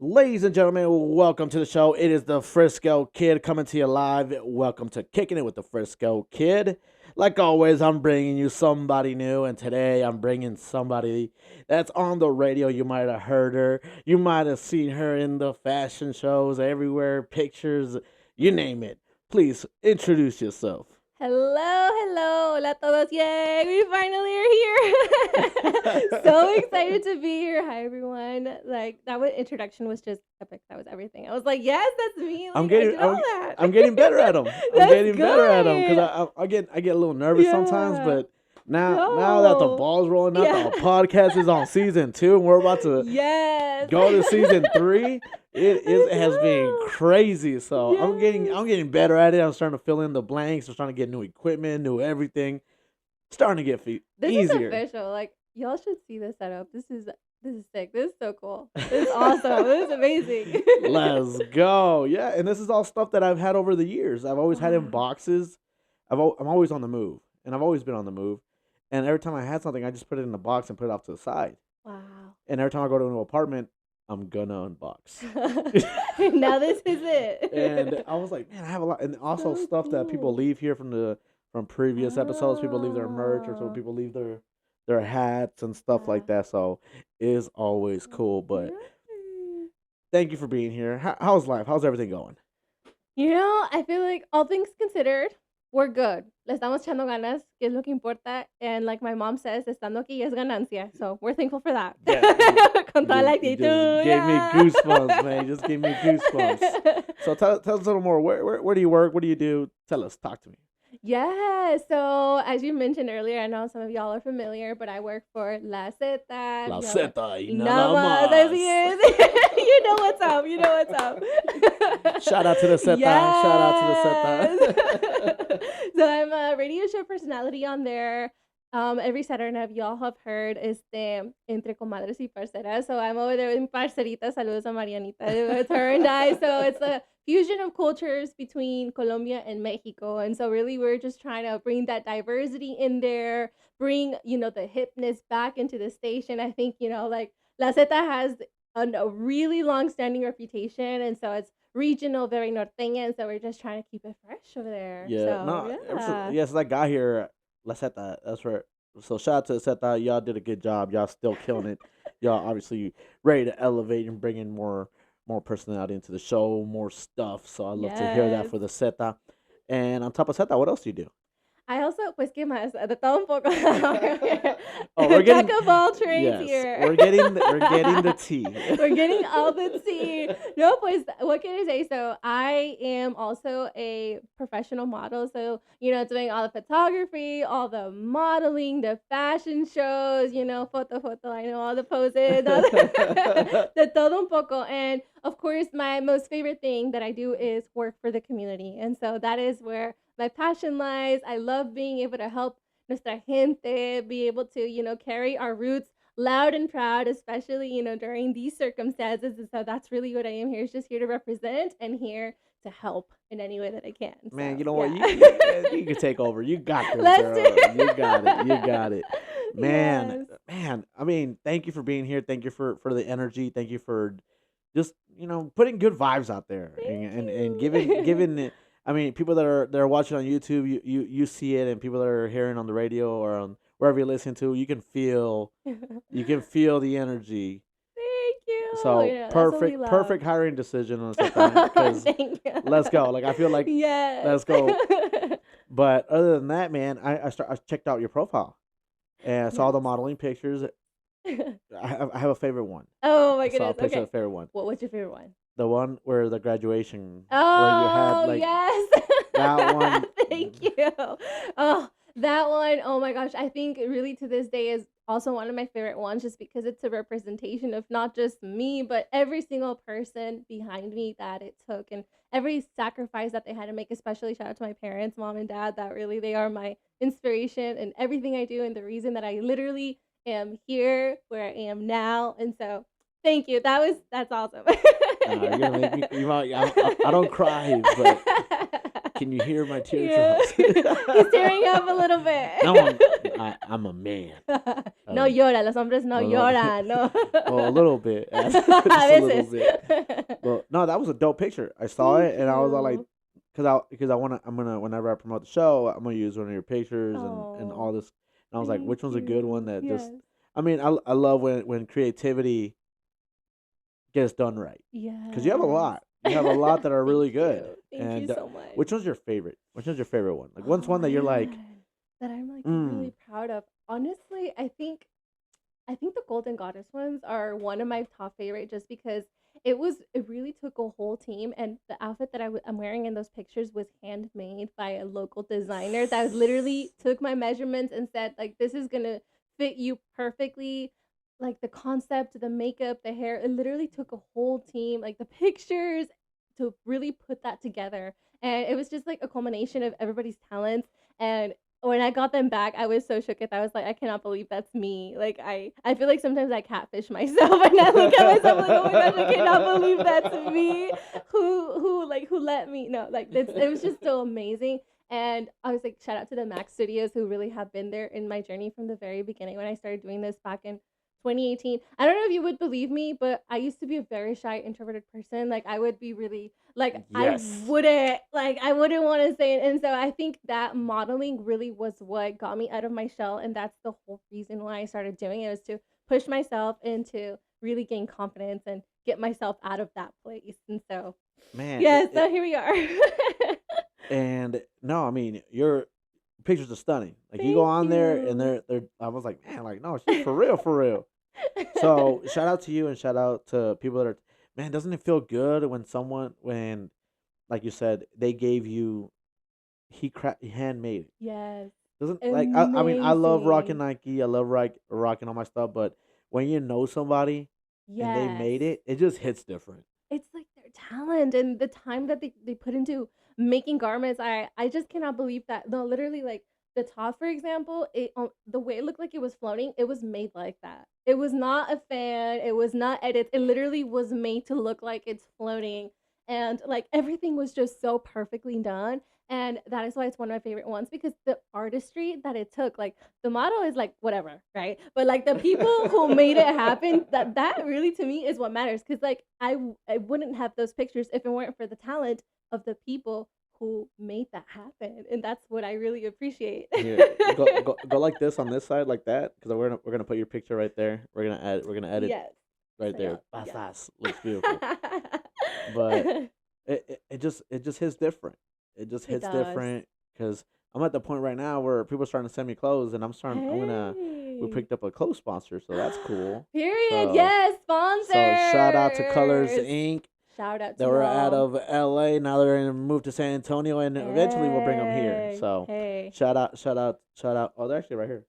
Ladies and gentlemen, welcome to the show. It is the Frisco Kid coming to you live. Welcome to Kicking It with the Frisco Kid. Like always, I'm bringing you somebody new, and today I'm bringing somebody that's on the radio. You might have heard her. You might have seen her in the fashion shows everywhere, pictures, you name it. Please introduce yourself. Hello, hello, hola a todos. Yay, we finally are here. So excited to be here. Hi, everyone. Like, introduction was just epic. That was everything. I was like, yes, that's me. Like, I'm I getting did all that. I'm getting better at them. I'm That's getting better at them good. because I get a little nervous sometimes, Yeah. but now that the No. ball's rolling, now Yeah. that the podcast is on season 2 and we're about to Yes. go to season 3, it has been know. crazy. So I'm Yes. getting better at it. I'm starting to fill in the blanks. I'm starting to get new equipment, new everything. Starting to get This is easier. official. Like, y'all should see this setup. This is sick. This is so cool. This is awesome. This is amazing. Let's go. Yeah, and this is all stuff that I've had over the years. I've always had in Wow. boxes. I'm always on the move, and I've always been on the move. And every time I had something, I just put it in a box and put it off to the side. Wow. And every time I go to a new apartment, I'm gonna unbox. Now this is it. And I was like, man, I have a lot, and also So stuff that people cool. leave here from previous episodes. People leave their merch, or so Oh, people leave their hats and stuff like wow. that. So it is always cool. But Yay. thank you for being here. How's life? How's everything going? I feel like all things considered, we're good. Le estamos echando ganas, que es lo que importa. And like my mom says, estando aquí es ganancia. So we're thankful for that. Yeah, Con toda la you just actitud. gave me Yeah. goosebumps, man. You just gave me goosebumps. So tell us a little more. Where do you work? What do you do? Tell us. Talk to me. Yeah, so as you mentioned earlier, I know some of y'all are familiar, but I work for La Zeta, La Zeta y y nada nada más, así más. es. You know what's up, you know what's up. Shout out to the Zeta. Shout out to the Yes. Zeta. So I'm a radio show personality on there. Every Saturday night, y'all have heard Entre Comadres y Parceras. So I'm over there with Parcerita. Saludos a Marianita. It's her and I. So it's a fusion of cultures between Colombia and Mexico. And so really we're just trying to bring that diversity in there, bring, the hipness back into the station. I think, like La Zeta has a really long-standing reputation. And so it's regional, very norteña. And so we're just trying to keep it fresh over there. Yeah, So, no, yeah. yes, I got here. La Zeta, that's right. So shout out to the Zeta. Y'all did a good job. Y'all still killing it. Y'all obviously ready to elevate and bring in more personality into the show, more stuff. So I love to hear that Yes. for the Zeta. And on top of Zeta, what else do you do? I also, pues, ¿qué más? De todo un poco. Oh, we're Jack getting of all trades yes, here. we're getting the tea. We're getting all the tea. No, pues, what can I say? So I am also a professional model. So, doing all the photography, all the modeling, the fashion shows, photo, I know all the poses, all de todo un poco. And of course, my most favorite thing that I do is work for the community. And so that is where my passion lies. I love being able to help nuestra gente be able to, carry our roots loud and proud, especially, during these circumstances. And so that's really what I am here, is just here to represent and here to help in any way that I can. Man, So, you know what? yeah. You can take over. You got this, Let's do girl. it. You got it. You got it. Man, Yes. man. I mean, thank you for being here. Thank you for the energy. Thank you for just putting good vibes out there Thank and you. giving it. I mean, people that are watching on YouTube, you see it, and people that are hearing on the radio or on wherever you're listening to, you can feel the energy. Thank you. So That's what we love. perfect hiring decision on that because Thank you. let's go. Like I feel like Yes. let's go. But other than that, man, I checked out your profile and I saw the Yes. modeling pictures. I have a favorite one. Oh my I saw a goodness. picture of Okay. the favorite one. What's your favorite one? The one where the graduation, where you had Oh, like yes. that one. Thank you. Oh, that one. Oh my gosh. I think really to this day is also one of my favorite ones just because it's a representation of not just me, but every single person behind me that it took and every sacrifice that they had to make, especially shout out to my parents, mom and dad, that really they are my inspiration and everything I do and the reason that I literally am here where I am now. And so thank you. That's awesome. You're gonna make me. I don't cry, but Can you hear my Yeah. teardrops? He's tearing up a little No, bit. I'm a man. No Um, llora, los hombres no well, lloran, no. well, a little bit, A just a little veces. bit. But no, that was a dope picture. I saw Thank it and I was all like, you. because I'm gonna whenever I promote the show, I'm gonna use one of your pictures and all Oh, this. And I was like, thank which one's a good one you. that just. Yes. I mean, I love when creativity gets done right because you have a Yes. lot. You have a lot that are Thank really good. you. Thank you And so much. which one's your favorite? Which one's your favorite one? Like, Oh one's one that you're like, man. That I'm like mm, really proud of. Honestly, I think the Golden Goddess ones are one of my top favorite just because it really took a whole team, and the outfit that I'm wearing in those pictures was handmade by a local designer that literally took my measurements and said like this is gonna fit you perfectly, like the concept, the makeup, the hair. It literally took a whole team, like the pictures, to really put that together, and it was just like a culmination of everybody's talents. And when I got them back, I was so shook. I was like, I cannot believe that's me. Like I feel like sometimes I catfish myself, and I look at myself like, oh my gosh, I cannot believe that's me. Who let me? No, like it was just so amazing. And I was like, shout out to the Mac Studios who really have been there in my journey from the very beginning when I started doing this back in 2018. I don't know if you would believe me, but I used to be a very shy, introverted person. Like I would be really like yes, I wouldn't want to say it. And so I think that modeling really was what got me out of my shell, and that's the whole reason why I started doing it, was to push myself and to really gain confidence and get myself out of that place. And so man. yeah, so here we are. And no, I mean your pictures are stunning. Like you go Thank on there and you. they're. I was like, man, like no, she's for real, for real. So shout out to you and shout out to people that are. Man, doesn't it feel good when when like you said they gave you he handmade it. Yes. Doesn't like I mean I love rocking Amazing. Nike. I love rocking all my stuff, but when you know somebody and they Yes. made it, it just hits different. It's like their talent and the time that they put into making garments. I just cannot believe that. No, literally, like the top, for example, the way it looked like it was floating, it was made like that. It was not a fan. It was not edits. It literally was made to look like it's floating, and like everything was just so perfectly done. And that is why it's one of my favorite ones, because the artistry that it took, like the model is like whatever, right? But like the people who made it happen, that really to me is what matters. Because like I wouldn't have those pictures if it weren't for the talent of the people who made that happen, and that's what I really appreciate. Here, go like this on this side, like that, because we're gonna put your picture right there. We're gonna edit Yes, right so there. yeah, yes. Pasas looks beautiful, but it just hits different. It just It hits does. different because I'm at the point right now where people are starting to send me clothes, and I'm gonna we Hey. picked up a clothes sponsor, so that's cool. Period. So Yes, shout out to Colors sponsors. Inc. Shout out They to were out y'all. of LA. Now they're gonna move to San Antonio, and eventually we'll bring them here. Hey, So hey. shout out. Oh, they're actually right here.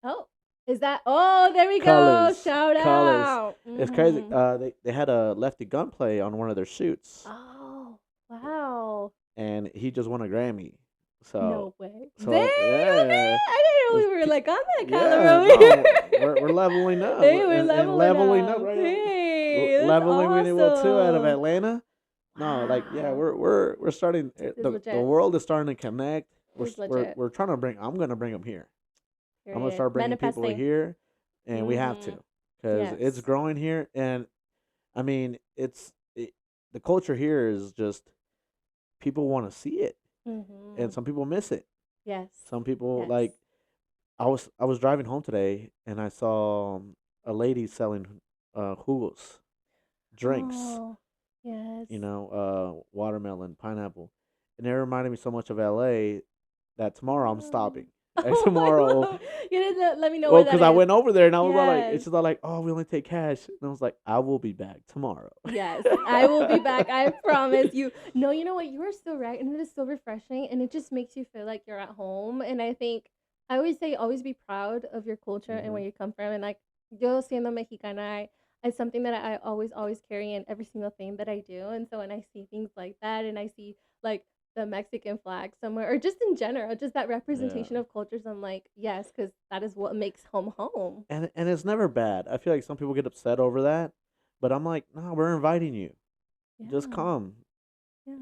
Oh, is that? Oh, there we go. Colors, Shout colors. out. It's crazy. Hmm. They had a Lefty Gunplay on one of their shoots, Oh, wow. and he just won a Grammy. So No way. Dang, yeah, okay. I didn't know it's we were like on that caliber yeah. over No, here. we're leveling up Hey, we're and leveling leveling up up. right. Hey, that's Leveling really well too out of awesome. Atlanta. No, like yeah, Wow. we're starting. This is The legit. world is starting to connect. This is legit. We're trying to bring. I'm gonna bring them here. I'm gonna Period. start bringing people Manifesting. here, and we have Mm-hmm. to, because it's Yes. growing here. And I mean, the culture here is just people want to see it, Mm-hmm. and some people miss it. Yes. Some people Yes. like I was driving home today, and I saw a lady selling jugos, drinks. Oh, yes. Watermelon, pineapple, and it reminded me so much of LA that tomorrow I'm Oh. stopping. Like Oh my tomorrow, God. You didn't let me know well, where that because I is. went over there and I was all like, Yes. it's just all like, oh, we only take cash, and I was like, I will be back tomorrow. Yes. I will be back. I promise you. No, you know what? You are so right. And it is so refreshing. And it just makes you feel like you're at home. And I think I always say, always be proud of your culture and Hmm. where you come from. And like, yo siendo Mexicana, it's something that I always carry in every single thing that I do. And so when I see things like that and I see like the Mexican flag somewhere, or just in general, just that Yeah, representation of cultures, I'm like, yes, because that is what makes home home. and it's never bad. I feel like some people get upset over that, but I'm like, no, we're inviting you. Just Yeah. come. Yeah.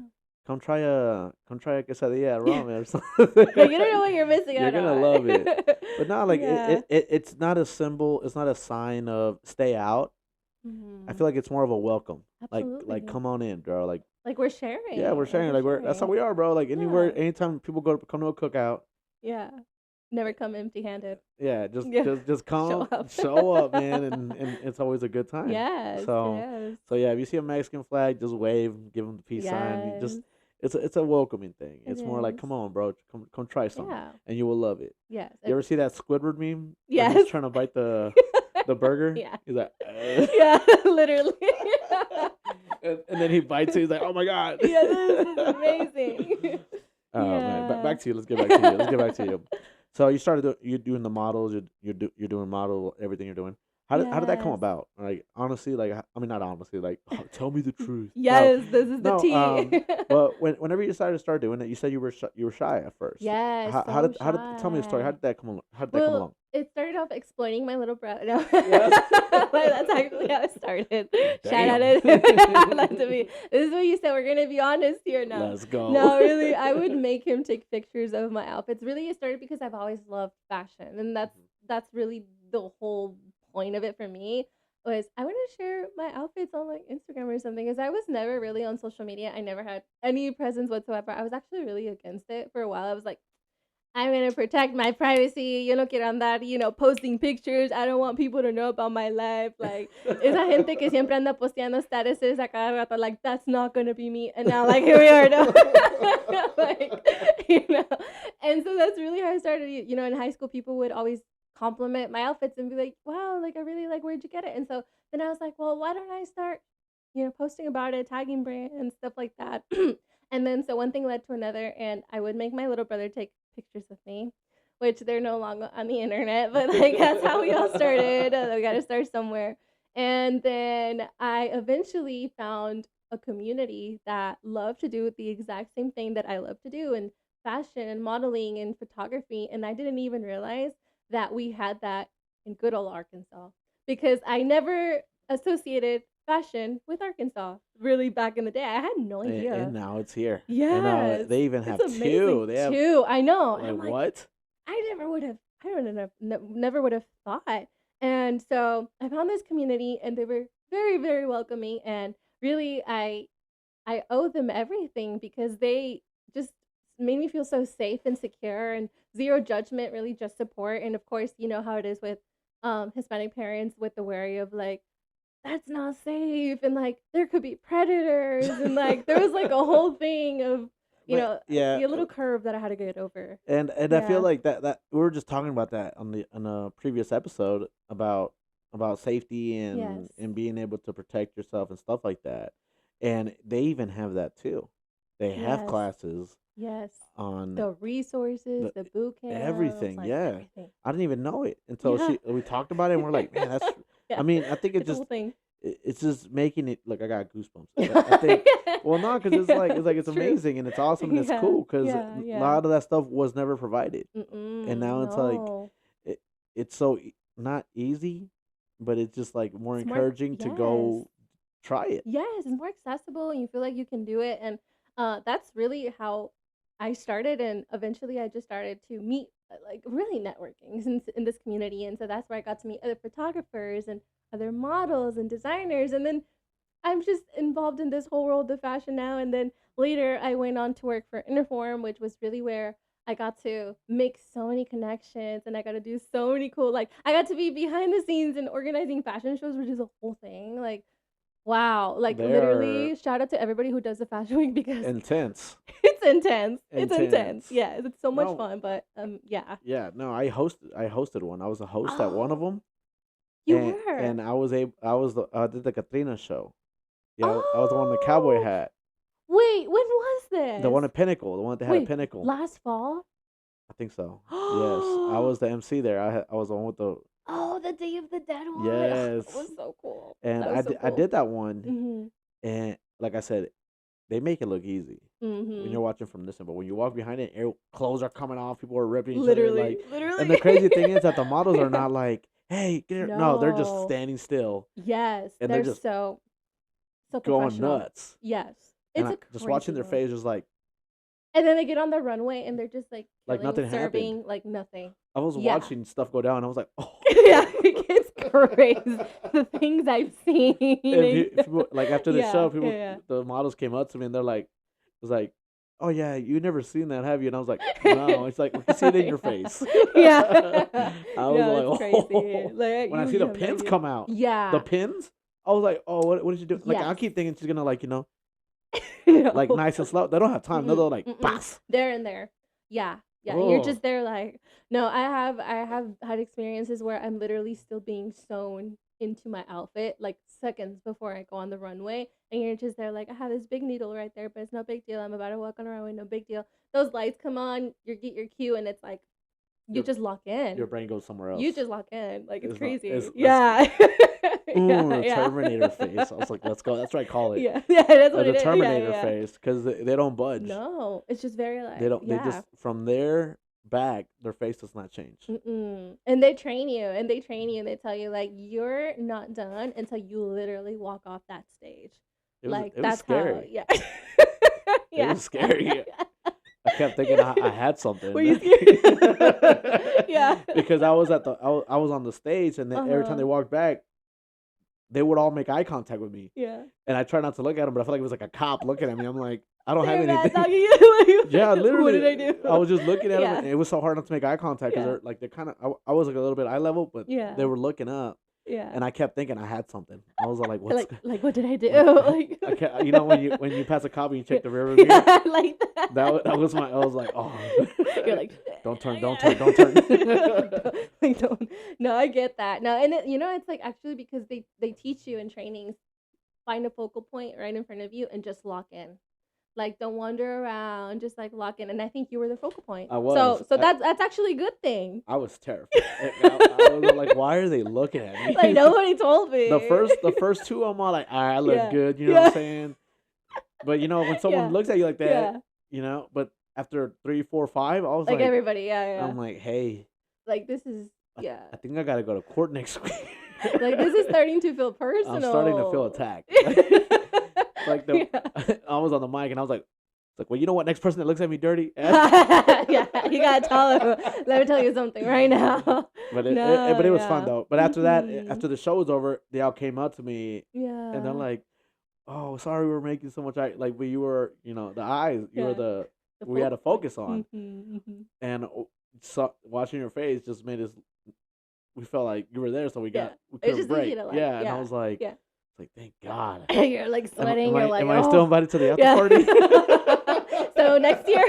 come try a quesadilla at ramen or something. Like you don't know what you're missing You're out gonna on. love it. But not like Yeah. it's not a symbol. It's not a sign of stay out. I Hmm. feel like it's more of a welcome. Like Absolutely. come on in, bro. Like Like we're yeah, we're sharing. Like sharing. we're Like we're that's how sharing. we are, bro. Like Yeah. anywhere, anytime people come to a cookout, Yeah. Never come empty-handed. yeah, Yeah. just Show come, up. show up, man, and it's always a good time. Yes. So Yes. so yeah, if you see a Mexican flag, just wave, give them the peace sign. You just Yes. it's a welcoming thing. It It's more like is. come on, bro, come try some, Yeah. and you will love it. Yes. You ever see that Squidward meme where he's Yes. trying to bite the burger? Yeah. He's like, Yeah. Literally. and then he bites it. He's like, oh my god. Yeah. This is amazing. Oh man, Yeah. back to you. Let's get back to you. Let's get back to you. So you started you're doing the models. You're doing model everything you're doing. How did that come Yes. about? Like honestly, like I mean not honestly, like tell me the truth. No, Yes. This is the no. tea. But whenever you decided to start doing it, you said you were shy at first. Yes. So How did tell me the story? How shy. did that come along? How did that come Well, along? it started off explaining my little brother. No, Yeah. like, that's actually how it started. Shout out Damn. it. I like to be. This is what you said. We're gonna be honest here now. Let's go. No, really, I would make him take pictures of my outfits. Really, it started because I've always loved fashion, and that's really the whole point of it for me. Was I want to share my outfits on like Instagram or something? Because I was never really on social media. I never had any presence whatsoever. I was actually really against it for a while. I was like, I'm gonna protect my privacy. Yo no quiero andar, posting pictures. I don't want people to know about my life. Like, esa gente que siempre anda posteando statuses a cada rato, like, that's not gonna be me. And now, like, here we are now. like, you know. And so that's really how I started. In high school, people would always compliment my outfits and be like, wow, like, I really like, where'd you get it? And so then I was like, well, why don't I start, posting about it, tagging brands, stuff like that. And then so one thing led to another, and I would make my little brother take pictures of me, which they're no longer on the internet, but like that's how we all started. We got to start somewhere. And then I eventually found a community that loved to do the exact same thing that I love to do in fashion and modeling and photography. And I didn't even realize that we had that in good old Arkansas because I never associated fashion with Arkansas really back in the day. I had no And idea. now it's here. And now Yes. they even It's have amazing two. They have too. I know. And like I'm like, what? I don't know, never would have thought. And so I found this community and they were very, very welcoming. And really, I owe them everything because they just made me feel so safe and secure and zero judgment, really just support. And of course, you know how it is with Hispanic parents with the worry of like, that's not safe and like there could be predators and like there was like a whole thing of But yeah, a little curve that I had to get over. and I feel Yeah. like that we were just talking about that on a previous episode about safety Yes. and being able to protect yourself and stuff like that. And they even have that too. They have Yes. classes Yes. on The resources, the the boot camps, everything. like Yeah, everything. I didn't even know it until Yeah. we talked about it, and we're like, man, that's. Yeah. I mean, I think It's a whole thing. it's just making it. Look, I got goosebumps. I think. Well, no, because it's True. amazing and it's awesome and it's Yeah. cool because Yeah. a Yeah. lot of that stuff was never provided, and Mm-mm. now it's like No. it, it's so not easy, but it's just like more It's more encouraging to yes. go try it. Yes, it's more accessible and you feel like you can do it. And that's really how I started. And eventually I just started to meet, like, really networking in this community. And so that's where I got to meet other photographers and other models and designers. And then I'm just involved in this whole world of fashion now. And then later I went on to work for Interform, which was really where I got to make so many connections and I got to do so many cool, like, I got to be behind the scenes and organizing fashion shows, which is a whole thing. Like, wow, like They're literally shout out to everybody who does the fashion week because intense, it's intense. It's intense. intense. Yeah, it's so much No, fun, but yeah. yeah, no, I hosted one. I was a host at one of Oh, them, you were. and I did the Katrina show. Yeah, I was the one in the cowboy Oh, hat. wait, when was The this? one at Pinnacle, the one that had a Wait, Pinnacle. last fall? I think so. Yes, I was the MC there. I was the one with the Oh, the Day of the Dead one. Oh, yes, that was so cool. and That was so I cool. did that one, Mhm. and like I said, they make it look easy when you're Mhm. watching from this, but when you walk behind it, clothes are coming off, people are ripping each other, Literally, like, and the literally. crazy thing is that the models are not like, hey, get here. No, they're just No. standing still Yes, and they're they're just so going professional. nuts. Yes. and It's a just watching crazy their one. face, just And then they get on the runway and they're just like like killing, nothing happened. serving like nothing. I was Yeah. watching stuff go down. I was like, oh. Yeah, it's crazy. The things I've seen. If people, like after the show, Yeah, people, yeah, the models came up to me and they're like, it was like, oh yeah, you never seen that, have you? And I was like, yeah. no. It's like we can see it in your face. Yeah. I was No, like, it's crazy. oh. Like When I see you the have no pins idea. come out, the Yeah. pins, I was like, oh, what did you do? Like Yes. I keep thinking she's gonna like like No. nice and slow. They don't have time. They're Mm-mm, like, mm-mm. bass. There and there. Yeah. Yeah. And you're Oh, just there like, no, I have had experiences where I'm literally still being sewn into my outfit like seconds before I go on the runway. And you're just there like, I have this big needle right there, but it's no big deal. I'm about to walk on the runway, no big deal. Those lights come on, you get your cue, and it's like you your just lock your in. brain goes somewhere else. You just lock in. Like it's It's not. crazy. That's Yeah. ooh, Yeah, the yeah. Terminator face. I was like, let's go. That's what I call it. Yeah. Yeah, that's what The it is. Yeah, Terminator yeah. face, because they don't budge. No, it's just very They like, don't. They yeah. just from their back, their face does not change. Mm-mm. And they train you, and they train you, and they tell you like you're not done until you literally walk off that stage. Like It was that's how, scary. yeah, It yeah. was scary. I kept thinking I had something. Were you scared? Yeah. Because I was I was on the stage, and then every time they Uh-huh. walked back, they would all make eye contact with me, Yeah. and I try not to look at them, but I felt like it was like a cop looking at me. I'm like, I don't have They're mad anything. talking you. Like, Yeah, what literally, did I do? I was just looking at them, Yeah. and it was so hard not to make eye contact because Yeah. they're kind of. I was like a little bit eye level, but they Yeah. were looking up, Yeah. and I kept thinking I had something. I was like, what's Like what did I do? like? Like I can't, when you pass a cop and you check the rear view, yeah, like that was my. I was like, oh, You're like, don't turn, don't yeah. turn, don't turn. Like, don't. No, I get that. No, and it's like actually because they teach you in trainings, find a focal point right in front of you and just lock in. Like, don't wander around, just like lock in. And I think you were the focal point. I was. So that's actually a good thing. I was terrified. I was like, why are they looking at me? Like nobody told me. The first two, I'm all like, I look Yeah. good. You know what I'm saying? But when someone Yeah. looks at you like that, Yeah. But after 3, 4, 5, I was Like like, everybody, yeah. I'm like, hey, Like this is yeah. I think I gotta go to court next week. Like this is starting to feel personal. I'm starting to feel attacked. Like I was on the mic and I was like, it's like, well, you know what? Next person that looks at me dirty. Yeah, you gotta tell him. Let me tell you something right now. But No, but it was yeah. fun though. But after that, Mhm. after the show was over, they all came up to me Yeah. and they're like, oh, sorry, we were making so much eye, like, but you were, the eyes, you were Yeah. The we had to focal point. focus on, Mhm. and so watching your face just made us. We felt like you were there, so we Yeah. couldn't just break. easy to, like, Yeah, and I yeah, was like, yeah. it's like thank God. You're like sweating. You're like, am I still oh. invited to the after Yeah. party? So next year.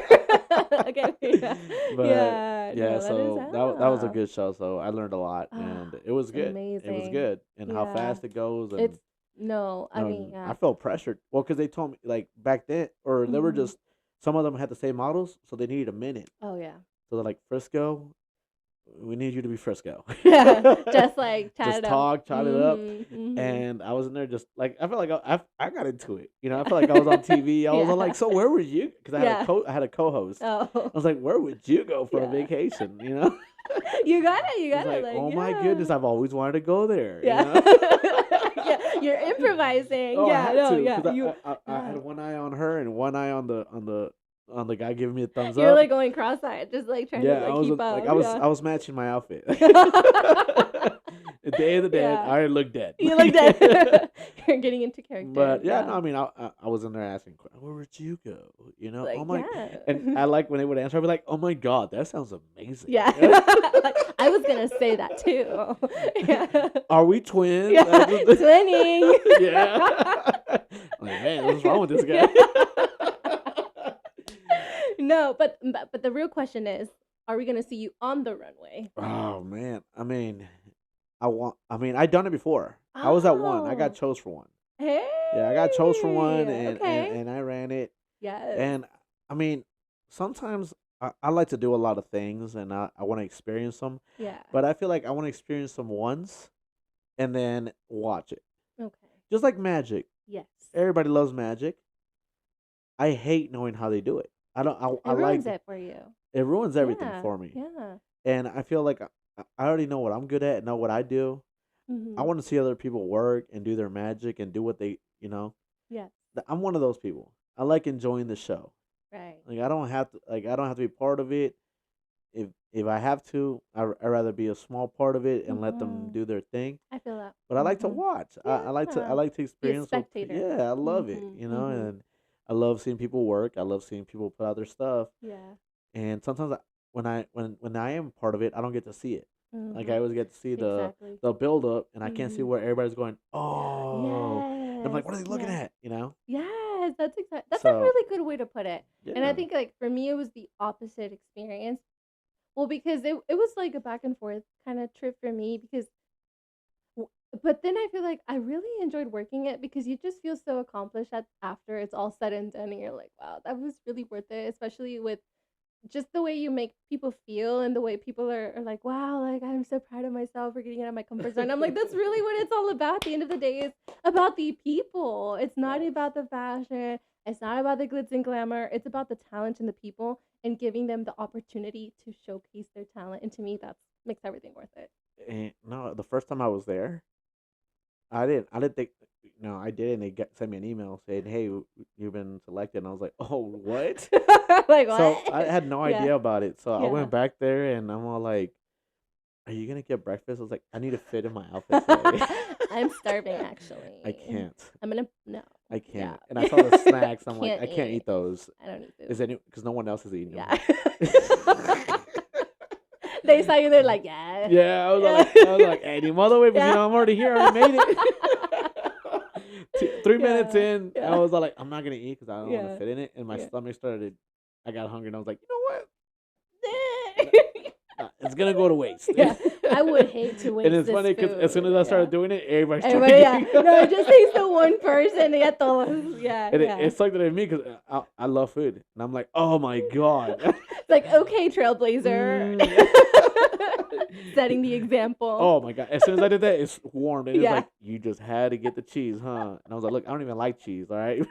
Okay. Yeah. But Yeah. yeah, No, so that was a ah. good show. So I learned a lot, and it was good. It was Amazing. good, and how Yeah. fast it goes, and It's no. I mean, I yeah. felt pressured. Well, because they told me like back then, or they were Mhm. just some of them had the same models, so they needed a minute. Oh yeah. So they're like, Frisco, we need you to be Frisco. Yeah. Just like chat Just it up. talk, chat it up. Mhm, mhm. And I was in there just like I felt like I got into it. I felt like I was on TV. I was Yeah. like, so where would you? Because I had Yeah. I had a co-host. I Oh. was like, where would you go for a Yeah. vacation? You got it. You It's got it. like, Like, oh my yeah. goodness, I've always wanted to go there. Yeah. Yeah. You're improvising. Oh, I Yeah. had No. to, Yeah. 'cause You. I yeah. had one eye on her and one eye on the guy giving me a thumbs You're up. like going cross-eyed, just like trying Yeah, to I like was keep up. like Yeah. I was matching my outfit. At the end of the day, Yeah. I look dead. You like that. You're getting into character. But yeah, no, I mean, I was in there asking, where would you go? Like, Oh my, yeah. and I like when they would answer, I'd be like, oh my god, that sounds amazing. Yeah. Like, I was gonna say that too. Yeah. Are we twins? Yeah. Twinning. Yeah. Like, man, what's wrong with this guy? No, but the real question is, are we gonna see you on the runway? Oh man, I mean, I done it before. I was at one. I got Oh. chose for one. Hey. Yeah, I got chose for one, and Okay. and I ran it. Yes. And I mean, sometimes I like to do a lot of things, and I want to experience them. Yeah. But I feel like I want to experience them once, and then watch it. Okay. Just like magic. Yes. Everybody loves magic. I hate knowing how they do it. I don't. I It ruins like it for you. it ruins everything Yeah. for me. Yeah. And I feel like I already know what I'm good at, know what I do. I Mhm. want to see other people work and do their magic and do what they. Yes. I'm one of those people. I like enjoying the show. Right. Like I don't have to be part of it. If I have to, I rather be a small part of it and let them Mhm. do their thing. I feel that. But I like to Mhm. watch. I Yeah. like to Be a experience what spectator. yeah, I love it, Mhm. you know, Mhm. and I love seeing people work. I love seeing people put out their stuff. Yeah. And sometimes when I am part of it, I don't get to see it. Like I Mhm. always get to see Exactly. the build up and I can't see Mhm. where everybody's going, "Oh." And I'm like, Yes. "What are they looking Yeah. at?" You know? Yes, that's a So, really good way to put it. And I yeah. think like for me it was the opposite experience. Well, because it was like a back and forth kind of trip for me because w- but then I feel like I really enjoyed working it because you just feel so accomplished after it's all said and done and you're like, wow, that was really worth it, especially with just the way you make people feel and the way people are like, wow, like I'm so proud of myself for getting out of my comfort zone. I'm like, that's really what it's all about. At the end of the day, it's about the people. It's not Yes. about the fashion. It's not about the glitz and glamour. It's about the talent and the people and giving them the opportunity to showcase their talent. And to me, that makes everything worth it. And no, the first time I was there, I didn't think, no, I did, and they sent me an email saying, "Hey, you've been selected," and I was like, "Oh, what?" Like So I what? had no Yeah, idea about it. So I yeah. went back there, and I'm all like, "Are you gonna get breakfast?" I was like, "I need to fit in my outfit today." I'm starving I actually. can't. I'm gonna no. I Yeah. can't. And I saw the snacks. I'm like, Can't I can't eat. eat those. I don't eat Is food. any because no one else is eating them. Yeah. They saw you, they're like, yeah. Yeah, Yeah. I was like, any mother way, because Yeah. I'm already here. I already made it. 3 minutes Yeah. in, I Yeah. was like, I'm not gonna eat because I don't want to Yeah. fit in it, and my Yeah. stomach started. I got hungry, and I was like, you know what? It's gonna go to waste. Yeah. I would hate to And waste it's this funny because as soon food. as I Yeah. started doing it, everybody started Everybody, yeah. getting. No, it just takes the one person to get the yeah, And yeah. it sucked at me because I love food, and I'm like, oh my god. It's like, okay, trailblazer. Mm. Setting the example. Oh my god! As soon as I did that, it's warmed, and it's Yeah. like you just had to get the cheese, huh? And I was like, look, I don't even like cheese. All right,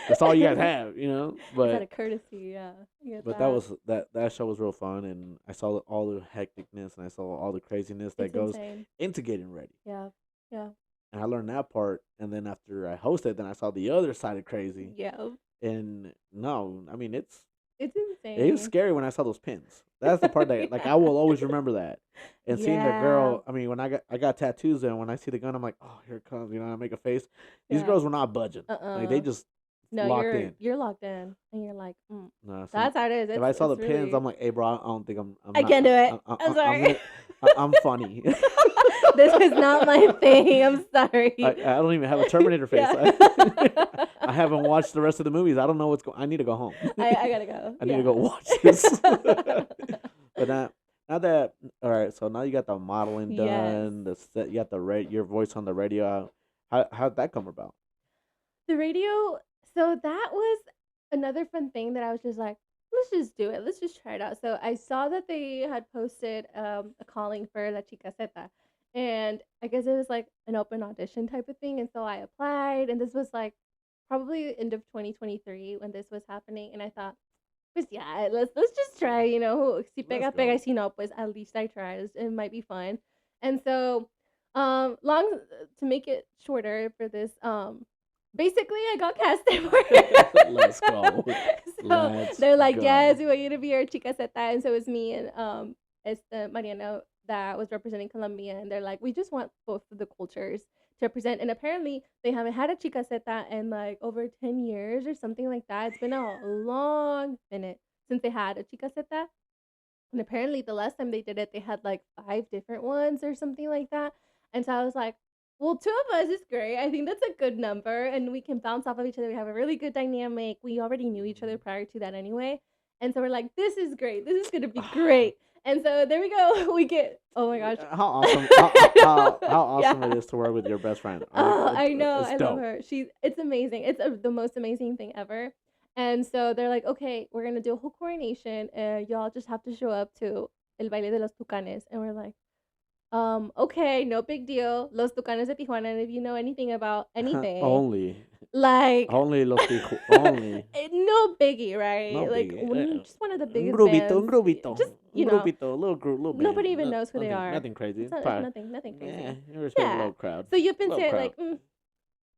that's all you guys have, you know. It's out of courtesy, yeah. I get But that that. was that show was real fun, and I saw all the hecticness, and I saw all the craziness that It's goes insane. into getting ready. Yeah. Yeah. And I learned that part, and then after I hosted, then I saw the other side of crazy. Yeah. And no, I mean It's it was insane. scary when I saw those pins. That's the part that like I will always remember that. And seeing the Yeah. girl, I mean, when I got tattoos, and when I see the gun, I'm like, oh, here it comes. You know, I make a face. These Yeah. girls were not budging. Like they Uh-uh. just No, locked in. you're locked in and you're like, No, so that's how it is. if I saw the It's pins, really I'm like, hey, bro, I don't think I'm I not can't do it. I'm I'm sorry. gonna I'm funny. This is not my thing. I'm I sorry. don't even have a Terminator face. Yeah. I haven't watched the rest of the movies. I don't know what's going. I need to go home. I gotta go. I need to Yeah. go watch this. But now that all right, so now you got the modeling Yes. done. The set, you got your voice on the radio. How'd that come about? The radio, so that was another fun thing that I was just like, let's just do it. Let's just try it out. So I saw that they had posted a calling for La Chica Zeta. And I guess it was like an open audition type of thing. And so I applied, and this was like probably end of 2023 when this was happening. And I thought, pues yeah, let's just try, si Let's pega, pega, go. y si no, pues at least I tried. It might be fun. And so, long to make it shorter for this, basically I got casted for Let's go. it. So Let's they're like, yes, go. we want you to be our chica zeta. And so it was me and it's Mariano that was representing Colombia. And they're like, we just want both of the cultures to represent. And apparently they haven't had a chica zeta in like over 10 years or something like that. It's been a long minute since they had a chica zeta. And apparently the last time they did it, they had like 5 different ones or something like that. And so I was like, well, two of us is great. I think that's a good number. And we can bounce off of each other. We have a really good dynamic. We already knew each other Mhm. prior to that anyway. And so we're like, this is great. This is going to be great. And so there we go. We get, oh my gosh. How awesome! How awesome it Yeah. is to work with your best friend. Oh, I know. It's I love dope. her. It's amazing. It's the most amazing thing ever. And so they're like, okay, we're gonna do a whole coronation, and y'all just have to show up to El Baile de los Tucanes. And we're like, okay, no big deal. Los Tucanes de Tijuana. And if you know anything about anything, Only, like, only. no biggie, No right? Like, biggie. Just one of the Un biggest grubito, un bands. grubito, Just un grubito, little group, little band. nobody even knows who they Nothing, are. nothing crazy. It's Probably, nothing yeah, crazy. you respect the Yeah. local crowd. So you've been Local saying crowd. like,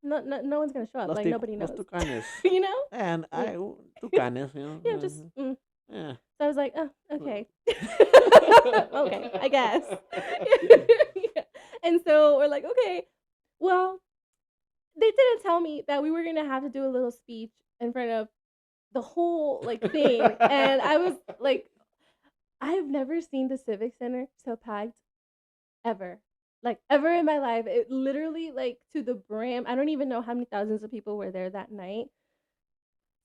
no one's gonna show up. Like nobody Los knows. Tucanes. You know? And Like, Tucanes, you yeah, just. know. Yeah. So I was like, oh, okay. Okay, I guess. Yeah. And so we're like, okay, well, they didn't tell me that we were gonna have to do a little speech in front of the whole like thing. And I was like, I've never seen the Civic Center so packed ever. Like ever in my life. It literally like to the brim. I don't even know how many thousands of people were there that night.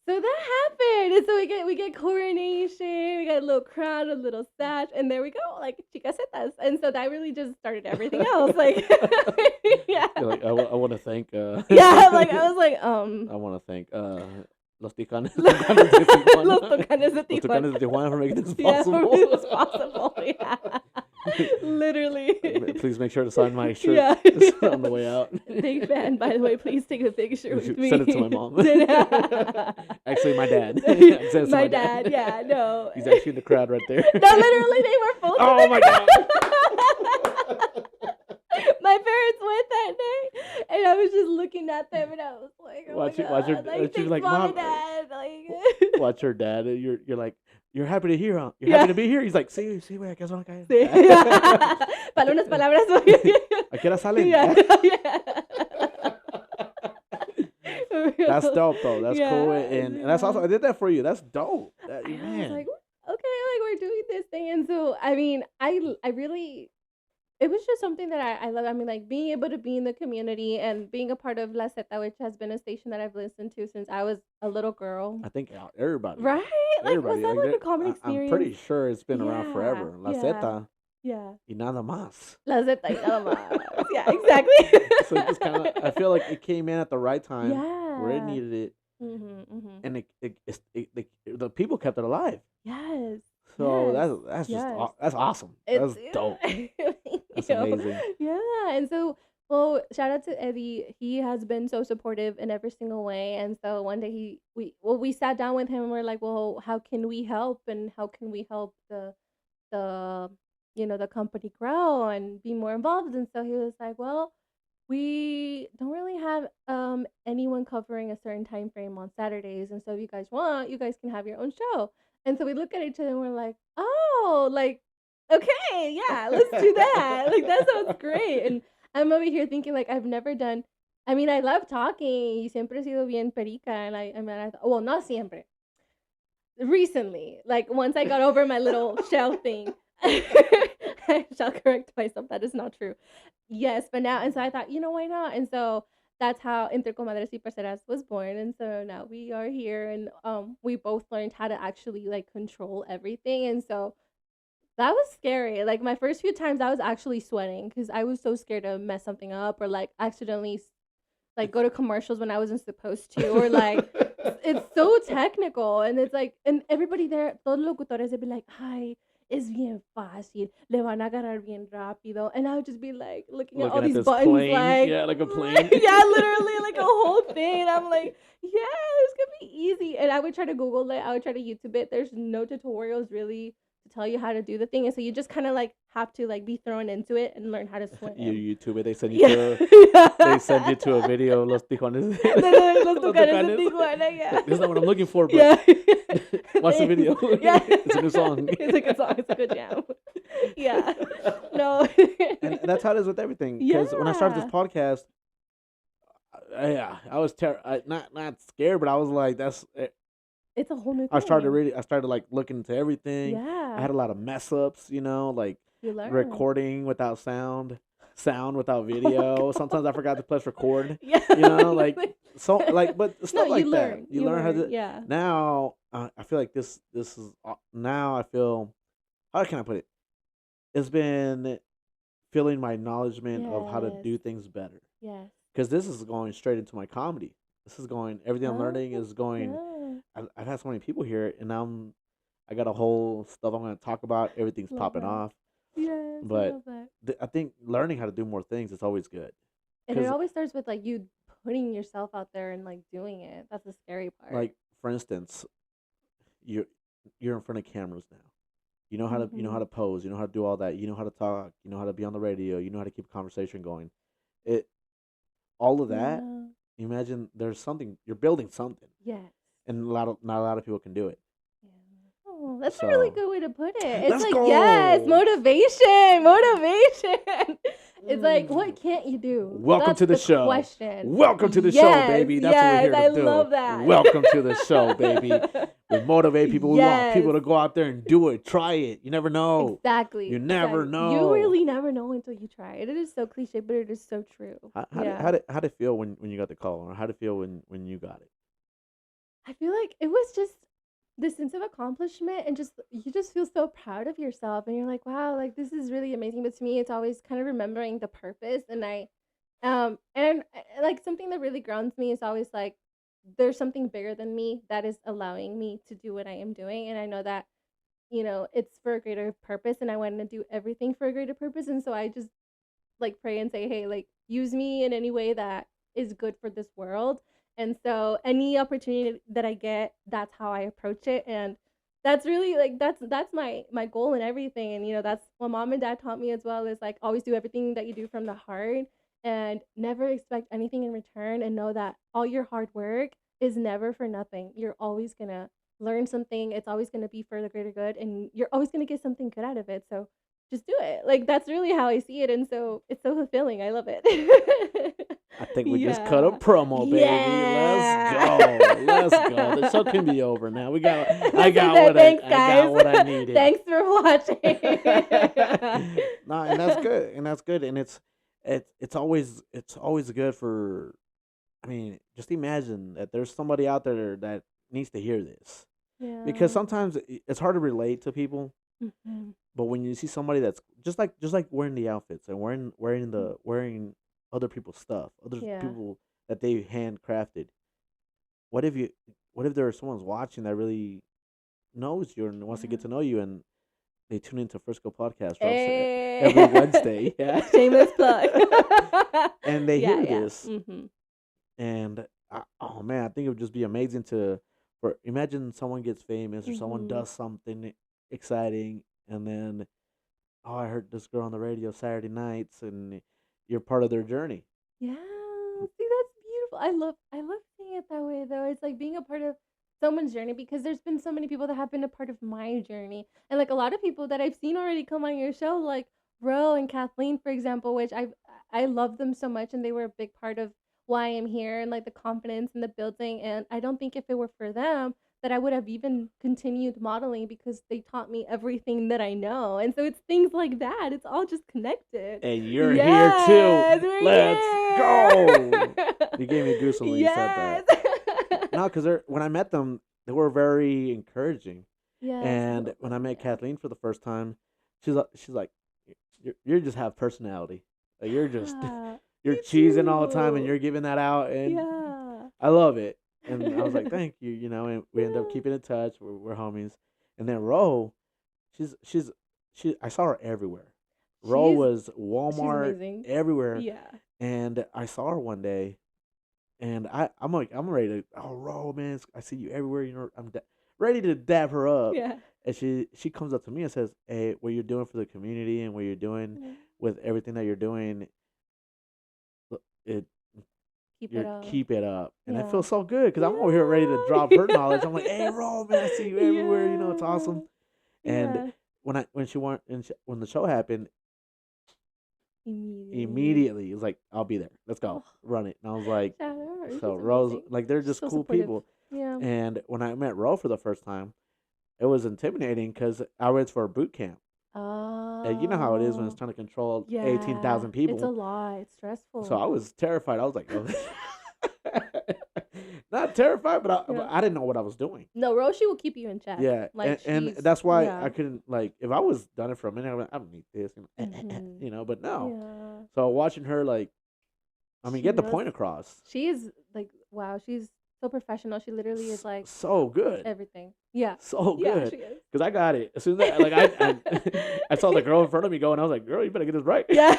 So that happened. And so we get coronation, we got a little crown, a little sash, and there we go, like chicasetas. And so that really just started everything else. Like yeah. You're like, I want to thank. Yeah, like I was like, I want to thank Los Tucanes, Los Tucanes de Tijuana. Tucanes de Los Tijuana. Tucanes de Tijuana for making this Yeah, for possible. me it was possible. Yeah. Literally. Please make sure to sign my shirt Yeah. on the way out. Big fan, by the way. Please take a picture with me. Send it to my mom. Actually, my dad. Send it to My dad, yeah, no. He's actually in the crowd right there. No, literally, they were both. Oh my god. My parents went that day, and I was just looking at them, and I was like, oh Watch my it- god. watch your- Like, she's thanks, like, mom "Mom." and dad. Like, Watch her dad. You're like, you're happy to hear, huh? You're Yeah. happy to be here. He's like, sí, güey, ¿qué son acá? sí. Para unas palabras. ¿A qué hora salen? Yeah, yeah. That's dope though. That's Yeah, cool, and that's yeah. also I did that for you. That's dope. That, I was man. like, okay, like we're doing this thing, and so I mean, I really, it was just something that I love. I mean, like being able to be in the community and being a part of La Zeta, which has been a station that I've listened to since I was a little girl. I think everybody, Right? Like, was everybody, that like a there- common experience? I'm pretty sure it's been around Yeah, forever. La yeah. Zeta Yeah. y nada más. La Zeta y nada más. Yeah, exactly. So it just kind of, I feel like it came in at the right time where it Yeah. needed it, Mm-hmm. and the people kept it alive. Yes. So Yes. that's just Yes. That's awesome. It's That's dope. That's you know, amazing. Yeah, and so well, shout out to Eddie. He has been so supportive in every single way. And so one day we sat down with him and we're like, well, how can we help and how can we help the the company grow and be more involved? And so he was like, well, we don't really have anyone covering a certain time frame on Saturdays, and so if you guys want, you guys can have your own show. And so we look at each other and we're like, oh, like, okay, yeah, let's do that. Like that sounds great. And I'm over here thinking like I've never done. I mean, I love talking. Y siempre he sido bien perica, and I mean, well, not siempre. Recently, like once I got over my little shell thing, I shall correct myself. That is not true. Yes, but now, and so I thought, why not? And so that's how Entre Comadres y Parceras was born. And so now we are here, and we both learned how to actually like control everything. And so that was scary. Like my first few times, I was actually sweating because I was so scared to mess something up or like accidentally like go to commercials when I wasn't supposed to, or like it's so technical, and it's like, and everybody there, todos los locutores, they'd be like, "Ay, es bien fácil, le van a agarrar bien rápido," and I would just be like looking at all Looking at these this buttons, plane. like Yeah, like a plane. yeah, literally like a whole thing. And I'm like, yeah, this could be easy, and I would try to Google it, I would try to YouTube it. There's no tutorials really to tell you how to do the thing, and so you just kind of like have to like be thrown into it and learn how to swim. You YouTube it. They send you Yeah. to they send you to a video of Los Tijuanes. Los Tucanes de Tucanes. Tijuana, yeah. This is not what I'm looking for, but Yeah. watch the video. Yeah. It's a new song. It's a good song. It's a good jam. Yeah. No. And that's how it is with everything. Because when I started this Yeah. podcast, I was not scared, but I was like, It's a whole new thing. I started like looking into everything. I had Yeah. a lot of mess ups, like You learn. recording without sound without video. Sometimes I forgot to press record. Yeah. Like so, like, but no, stuff like you that. learn. You learn how to. Yeah. Now, I feel like this is now. I feel, how can I put it? It's been feeling my acknowledgement of how to Yes. do things better. Yes. Because this is going straight into my comedy. This is going, everything I'm learning Oh, is going. yeah. I've had so many people here, and I got a whole stuff I'm going to talk about. Everything's Love popping that. off. Yes. I But love that. I think learning how to do more things is always good. And it 'Cause, always starts with like you putting yourself out there and like doing it. That's the scary part. like, for instance, you're in front of cameras now. You know how Mhm. to pose. You know how to do all that. You know how to talk. You know how to be on the radio. You know how to keep a conversation going. It all of that Yeah. imagine there's something you're building something, Yes. and not a lot of people can do it. Yeah. Oh, that's a really So good way to put it. It's let's like, yes, go. motivation, motivation. It's like, Mm. what can't you do? Welcome That's to the the show. question. Welcome to the show, Yes, baby. That's what we're yes, here to I do. love that. Welcome to the show, baby. We motivate people. We want Yes, people to go out there and do it. Try it. You never know. You exactly, never exactly. You know. really never know until you try it. It is so cliche, but it is so true. Yeah. How did it feel when you got the call, or how did it feel when you got it? I feel like it was just this sense of accomplishment and just you just feel so proud of yourself and you're like, wow, like this is really amazing. But to me, it's always kind of remembering the purpose and like something that really grounds me is always like there's something bigger than me that is allowing me to do what I am doing. And I know that, it's for a greater purpose and I want to do everything for a greater purpose. And so I just like pray and say, hey, like use me in any way that is good for this world. And so any opportunity that I get, that's how I approach it. And that's really like that's my goal and everything. And that's what mom and dad taught me as well is like always do everything that you do from the heart and never expect anything in return and know that all your hard work is never for nothing. You're always gonna learn something. It's always gonna be for the greater good and you're always gonna get something good out of it. So just do it. Like that's really how I see it, and so it's so fulfilling. I love it. I think we just cut a Yeah. promo, baby. Let's Yeah. go. Let's go. The show can be over now. I This is got it. what Thanks, I got guys. what I needed. Thanks for watching. No, and that's good. And that's good. And it's always good for. I mean, just imagine that there's somebody out there that needs to hear this, because Yeah. sometimes it's hard to relate to people. Mhm. But when you see somebody that's just like wearing the outfits and wearing other people's stuff, other Yeah. people that they handcrafted. What if you what if there's someone's watching that really knows you and wants to get Yeah. to know you, and they tune into Frisco Podcast drops every Hey. Wednesday, yeah. Shameless plug. And they Yeah, hear yeah. this, Mhm. and oh man, I think it would just be amazing to for imagine someone gets famous or someone Mhm. does something exciting, and then oh, I heard this girl on the radio Saturday nights, and you're part of their journey. Yeah, see, that's beautiful. I love seeing it that way though. It's like being a part of someone's journey because there's been so many people that have been a part of my journey. And like a lot of people that I've seen already come on your show, like Ro and Kathleen, for example, which I love them so much and they were a big part of why I'm here and like the confidence in the building. And I don't think if it were for them that I would have even continued modeling because they taught me everything that I know. And so it's things like that. It's all just connected. And you're here too. Yes, we're Let's go. here. You gave me goosebumps when you said Yes. that. No, because when I met them, they were very encouraging. Yes, I And love when I them. met Yeah. Kathleen for the first time, she's like, you just have personality. Like you're just Yeah. you're You cheesing all the time, and too. you're giving that out, and Yeah. I love it. And I was like, thank you, and we end up Yeah. keeping in touch. We're homies. And then Ro, she's she's I saw her everywhere. Ro She's was she's Walmart amazing. everywhere, Yeah. and I saw her one day, and I'm like I'm ready to Ro, man, I see you everywhere. Ready to dab her up, Yeah. and she comes up to me and says, "Hey, what you're doing for the community and what you're doing Yeah. with everything that you're doing, it Keep it you up. keep it up." And I feel Yeah. so good because I'm over here ready to Yeah. drop her knowledge. I'm like, "Hey, Ro, man, I see you everywhere. It's Yeah. awesome." And Yeah. when the show happened, Immediately. immediately it was like, "I'll be there. Let's go, Oh, run it." And I was like, shout out her. "So She's Rose, amazing. like they're She's just so cool supportive. people." Yeah. And when I met Ro for the first time, it was intimidating because I went for a boot camp. And you know how it is when it's Oh. trying to control Yeah. 18,000 It's a people. lot. It's So I stressful. was terrified. I was like, oh. Not terrified, but Yeah. I didn't know what I was doing. No, Roshi will keep you in check. Yeah, Like and she's that's why I yeah. couldn't like if I was done it for a minute, I don't need this, Mhm. but no. Yeah. So watching her like, I mean, She get the knows point across. she is like wow, she's so professional. She literally is like So good, everything. Yeah. so Yeah, good. she is. Cause I got it as soon as I saw the girl in front of me go, and I was like, "Girl, you better get this right." Yeah.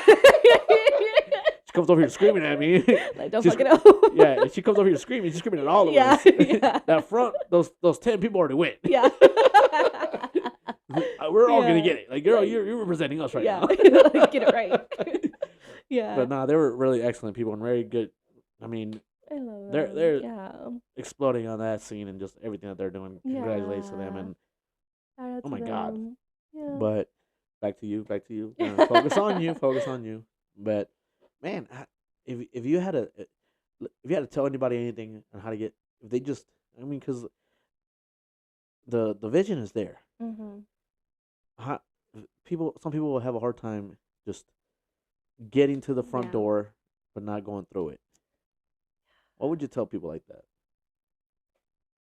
She comes over here screaming at me. Like don't She's fuck it up. Yeah, and she comes over here screaming. She's screaming at all of Yeah. us. Yeah. That front, those 10 people already went. Yeah. We're all gonna Yeah. get it. Like, girl, Like you're representing us right yeah. now. Like, get it right. Yeah. But nah, they were really excellent people and very good. I mean, I love them. they're Yeah. exploding on that scene and just everything that they're doing. Congratulations to them, Yeah. and Shout out oh to my god. them. Yeah. But back to you. Focus on you, focus on you. But man, if you had to if you had to tell anybody anything on how to get, if they just, I mean, because the vision is there. Mhm. How, some people will have a hard time just getting to the front Yeah. door, but not going through it. What would you tell people like that?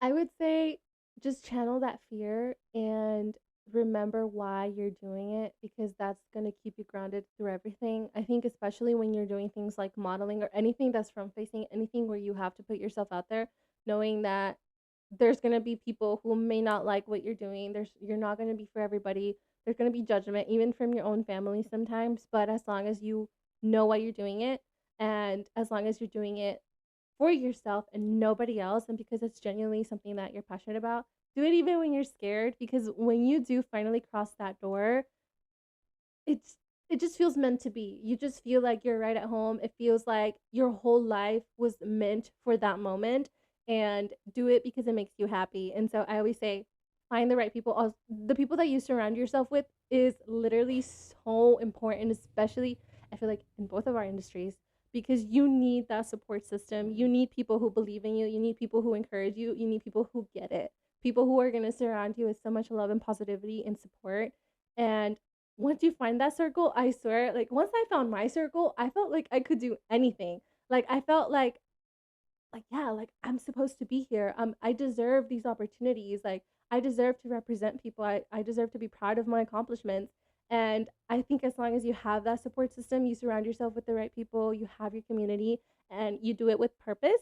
I would say just channel that fear and remember why you're doing it because that's going to keep you grounded through everything. I think, especially when you're doing things like modeling or anything that's front facing, anything where you have to put yourself out there, knowing that there's going to be people who may not like what you're doing. You're not going to be for everybody. There's going to be judgment, even from your own family sometimes. But as long as you know why you're doing it, and as long as you're doing it for yourself and nobody else and because it's genuinely something that you're passionate about, do it even when you're scared because when you do finally cross that door, it's it just feels meant to be. You just feel like you're right at home. It feels like your whole life was meant for that moment, and do it because it makes you happy. And so I always say find the right people. The people that you surround yourself with is literally so important, especially I feel like in both of our industries because you need that support system. You need people who believe in you. You need people who encourage you. You need people who get it. People who are going to surround you with so much love and positivity and support. And once you find that circle, I swear, like once I found my circle, I felt like I could do anything. Like I felt like yeah, like I'm supposed to be here. I deserve these opportunities. Like I deserve to represent people. I deserve to be proud of my accomplishments. And I think as long as you have that support system, you surround yourself with the right people, you have your community, and you do it with purpose,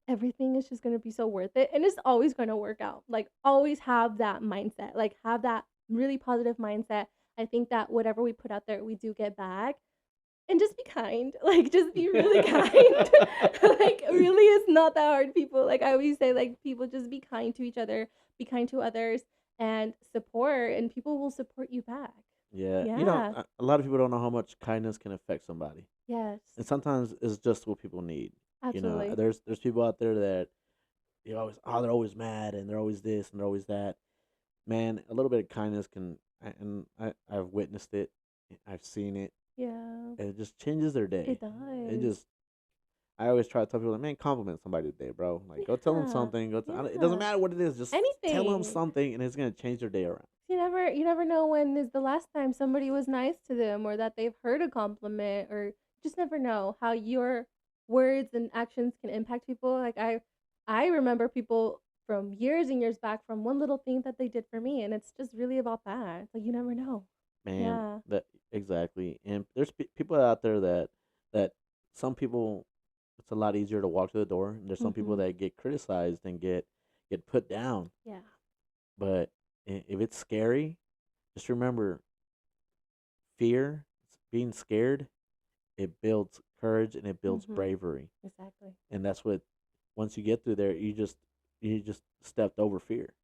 everything is just going to be so worth it and it's always going to work out. Like always have that mindset, like have that really positive mindset. I think that whatever we put out there we do get back, and just be kind. Like just be really kind. Like really it's not that hard, people. Like I always say, like people just be kind to each other, be kind to others, and support, and people will support you back. Yeah, Yeah. a lot of people don't know how much kindness can affect somebody, Yes. and sometimes it's just what people need. Absolutely. There's people out there that they're always mad and they're always this and they're always that. Man, a little bit of kindness and I've witnessed it, I've seen it, Yeah. and it just changes their It day. It does. just I always try to tell people like, man, compliment somebody today, bro. Like, go tell them Yeah. something. It doesn't Yeah. matter what it is. Just tell them Anything. something, and it's gonna change their day around. You never know when is the last time somebody was nice to them or that they've heard a compliment, or just never know how your words and actions can impact people. Like I remember people from years and years back from one little thing that they did for me, and it's just really about that. Like you never know. Man, Yeah. that exactly. And there's people out there that some people it's a lot easier to walk to the door. And there's some people Mhm. that get criticized and get put down. Yeah. But if it's scary, just remember fear, being scared, it builds courage and it builds Mhm. bravery. Exactly. And that's what once you get through there, you just stepped over fear.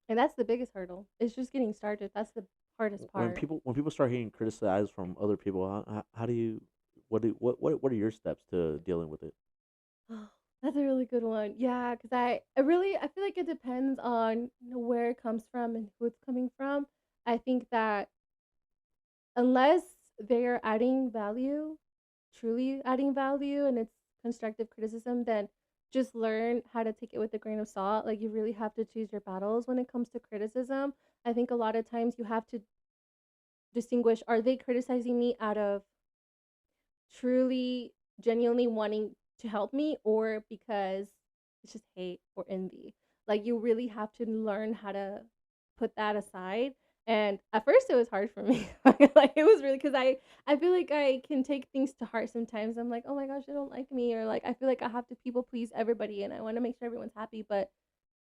And that's the biggest hurdle. It's just getting started. That's the hardest part. When people start getting criticized from other people, how do you what are your steps to dealing with it? Oh, that's a really good one. Yeah, because I feel like it depends on where it comes from and who it's coming from. I think that unless they're adding value, truly adding value, and it's constructive criticism, then just learn how to take it with a grain of salt. Like you really have to choose your battles when it comes to criticism. I think a lot of times you have to distinguish, are they criticizing me out of truly genuinely wanting to help me or because it's just hate or envy. Like you really have to learn how to put that aside. And at first it was hard for me. Like it was really because I feel like I can take things to heart sometimes. I'm like, oh my gosh, they don't like me, or like I feel like I have to people please everybody and I want to make sure everyone's happy, but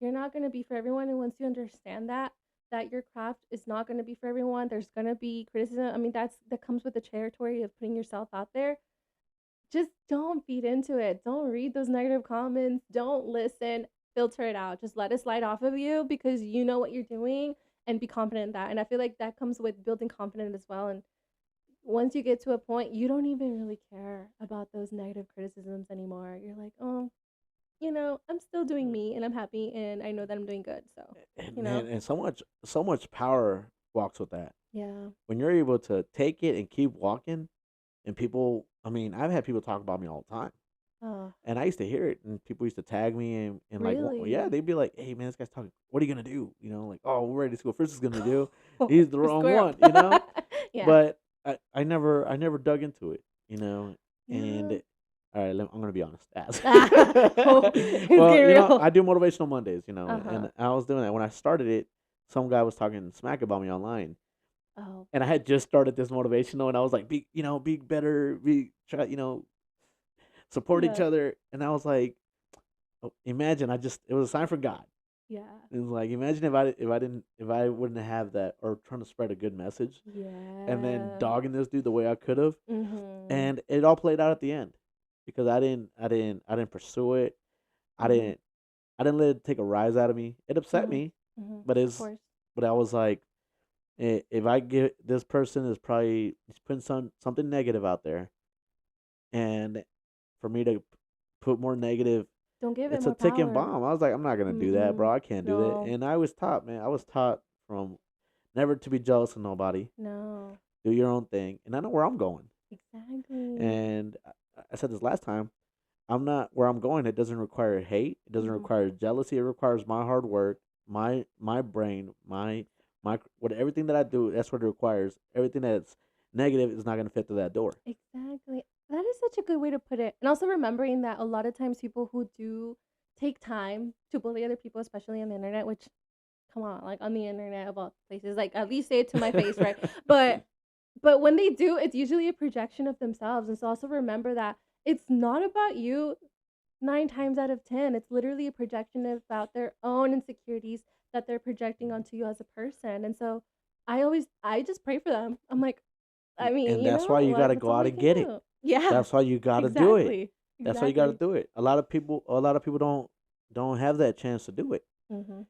you're not going to be for everyone. And once you understand that your craft is not going to be for everyone, there's going to be criticism. I mean, that comes with the territory of putting yourself out there. Just don't feed into it. Don't read those negative comments. Don't listen. Filter it out. Just let it slide off of you because you know what you're doing, and be confident in that. And I feel like that comes with building confidence as well. And once you get to a point, you don't even really care about those negative criticisms anymore. You're like, oh, I'm still doing me and I'm happy and I know that I'm doing good. So, And you man, know, and so much power walks with that. yeah. When you're able to take it and keep walking, and people, I mean, I've had people talk about me all the time. Oh, And I used to hear it, and people used to tag me, and like, yeah, really? they'd be like, "Hey, man, this guy's talking. What are you gonna do?" Like, "Oh, we're ready to see what First is gonna do." He's the The wrong squirrel. one. Yeah. But I never dug into it. And Yeah. all right, I'm gonna be honest. As Oh, it's well, getting real. I do motivational Mondays, Uh huh. and I was doing that when I started it. Some guy was talking smack about me online, Oh, and I had just started this motivational, and I was like, be better, be try, support each yeah. other, and I was like, oh, imagine it was a sign from God. Yeah. It was like, imagine if I wouldn't have that or trying to spread a good message and then Yeah. dogging this dude the way I could have, Mhm. and it all played out at the end because I didn't pursue it. I Mhm. didn't I didn't let it take a rise out of me. It upset Mhm. me, Mhm. but Of it's course. but I was like, if I get this person is probably he's putting something negative out there, and for me to put more negative, Don't give it it's a more ticking power. bomb. I was like, I'm not gonna do that, bro. Mm-mm. I can't do that. No. And I was taught, man. I was taught from never to be jealous of nobody. No. Do your own thing, and I know where I'm going. Exactly. And I said this last time. I'm not where I'm going. It doesn't require hate. It doesn't Mhm. require jealousy. It requires my hard work, my brain, my what everything that I do. That's what it requires. Everything that's negative is not gonna fit through that door. Exactly. That is such a good way to put it. And also remembering that a lot of times people who do take time to bully other people, especially on the internet, which come on, like on the internet of all places, like at least say it to my face, right? But when they do, it's usually a projection of themselves. And so also remember that it's not about you 9 times out of 10. It's literally a projection about their own insecurities that they're projecting onto you as a person. And so I just pray for them. I'm like, I mean, And that's why you what gotta that's go all out I and can get it. do. Yeah, That's why you gotta do it. exactly. That's why you gotta Exactly. do it. A lot of people don't have that chance to do it. Mhm.